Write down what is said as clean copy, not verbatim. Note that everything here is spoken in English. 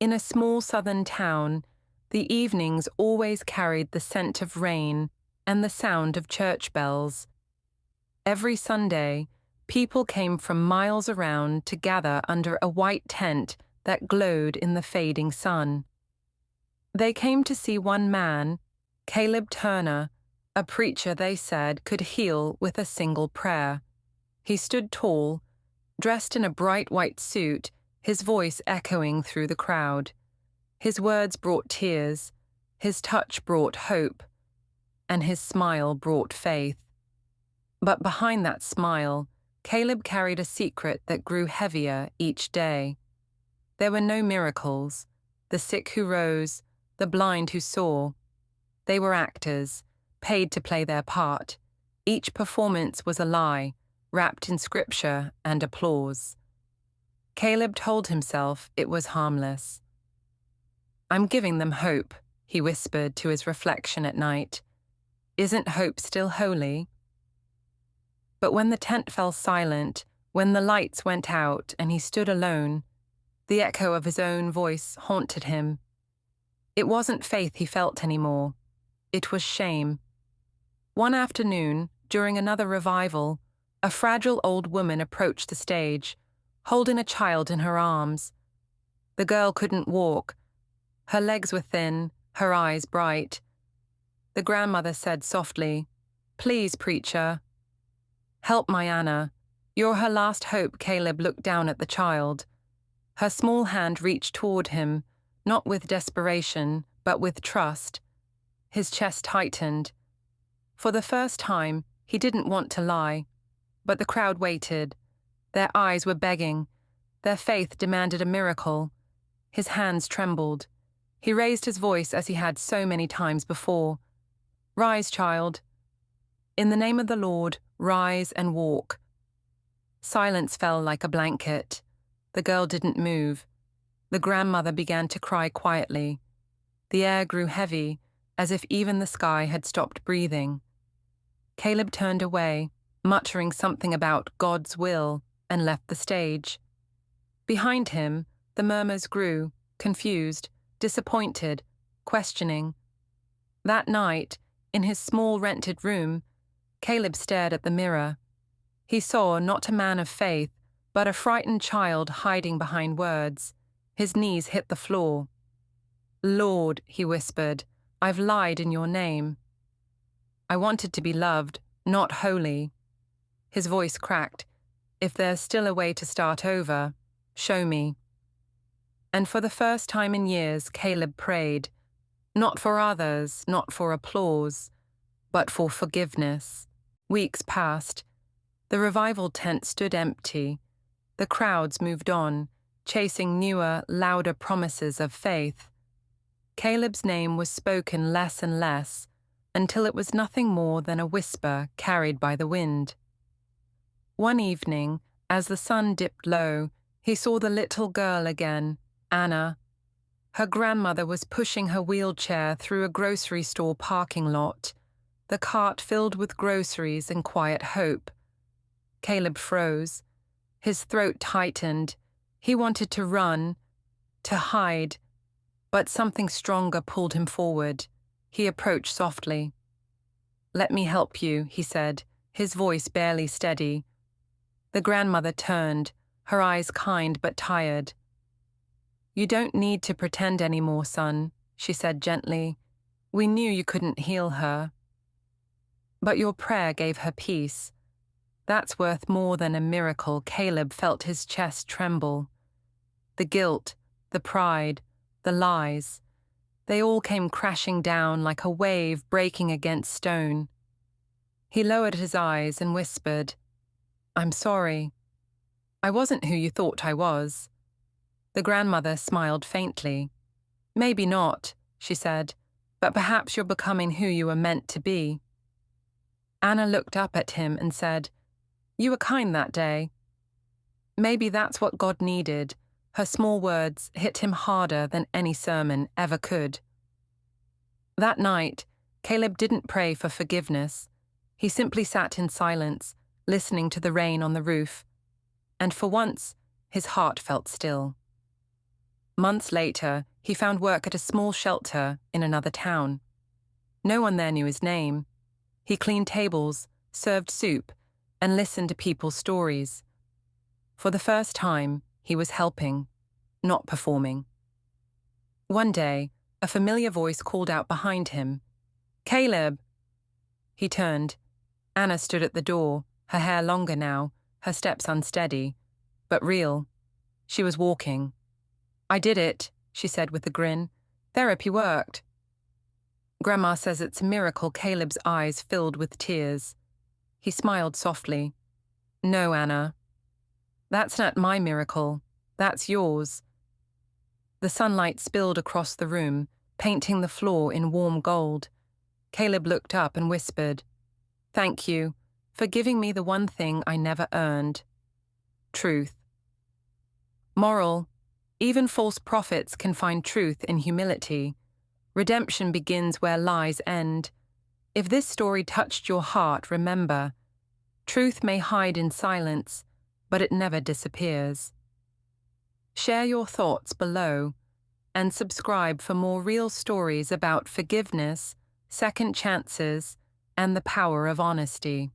In a small southern town, the evenings always carried the scent of rain and the sound of church bells. Every Sunday, people came from miles around to gather under a white tent that glowed in the fading sun. They came to see one man, Caleb Turner, a preacher they said could heal with a single prayer. He stood tall, dressed in a bright white suit, his voice echoing through the crowd. His words brought tears, his touch brought hope, and his smile brought faith. But behind that smile, Caleb carried a secret that grew heavier each day. There were no miracles, the sick who rose, the blind who saw. They were actors, paid to play their part. Each performance was a lie, wrapped in scripture and applause. Caleb told himself it was harmless. "I'm giving them hope," he whispered to his reflection at night. "Isn't hope still holy?" But when the tent fell silent, when the lights went out and he stood alone, the echo of his own voice haunted him. It wasn't faith he felt anymore. It was shame. One afternoon, during another revival, a fragile old woman approached the stage, holding a child in her arms. The girl couldn't walk. Her legs were thin, her eyes bright. The grandmother said softly, "Please, preacher, help my Anna. You're her last hope." Caleb looked down at the child. Her small hand reached toward him, not with desperation, but with trust. His chest tightened. For the first time, he didn't want to lie, but the crowd waited. Their eyes were begging. Their faith demanded a miracle. His hands trembled. He raised his voice as he had so many times before. "Rise, child. In the name of the Lord, rise and walk." Silence fell like a blanket. The girl didn't move. The grandmother began to cry quietly. The air grew heavy, as if even the sky had stopped breathing. Caleb turned away, muttering something about God's will, and left the stage. Behind him, the murmurs grew, confused, disappointed, questioning. That night, in his small rented room, Caleb stared at the mirror. He saw not a man of faith, but a frightened child hiding behind words. His knees hit the floor. "Lord," he whispered, "I've lied in your name. I wanted to be loved, not holy." His voice cracked. "If there's still a way to start over, show me." And for the first time in years, Caleb prayed, not for others, not for applause, but for forgiveness. Weeks passed. The revival tent stood empty. The crowds moved on, chasing newer, louder promises of faith. Caleb's name was spoken less and less, until it was nothing more than a whisper carried by the wind. One evening, as the sun dipped low, he saw the little girl again, Anna. Her grandmother was pushing her wheelchair through a grocery store parking lot, the cart filled with groceries and quiet hope. Caleb froze. His throat tightened. He wanted to run, to hide, but something stronger pulled him forward. He approached softly. "Let me help you," he said, his voice barely steady. The grandmother turned, her eyes kind but tired. "You don't need to pretend anymore, son," she said gently. "We knew you couldn't heal her. But your prayer gave her peace. That's worth more than a miracle." Caleb felt his chest tremble. The guilt, the pride, the lies, they all came crashing down like a wave breaking against stone. He lowered his eyes and whispered, "I'm sorry. I wasn't who you thought I was." The grandmother smiled faintly. "Maybe not," she said, "but perhaps you're becoming who you were meant to be." Anna looked up at him and said, "You were kind that day." Maybe that's what God needed. Her small words hit him harder than any sermon ever could. That night, Caleb didn't pray for forgiveness. He simply sat in silence, listening to the rain on the roof. And for once, his heart felt still. Months later, he found work at a small shelter in another town. No one there knew his name. He cleaned tables, served soup, and listened to people's stories. For the first time, he was helping, not performing. One day, a familiar voice called out behind him, "Caleb!" He turned. Anna stood at the door, her hair longer now, her steps unsteady, but real. She was walking. "I did it," she said with a grin. "Therapy worked." "Grandma says it's a miracle." Caleb's eyes filled with tears. He smiled softly. "No, Anna. That's not my miracle. That's yours." The sunlight spilled across the room, painting the floor in warm gold. Caleb looked up and whispered, "Thank you for giving me the one thing I never earned. Truth." Moral: even false prophets can find truth in humility. Redemption begins where lies end. If this story touched your heart, remember, truth may hide in silence, but it never disappears. Share your thoughts below and subscribe for more real stories about forgiveness, second chances, and the power of honesty.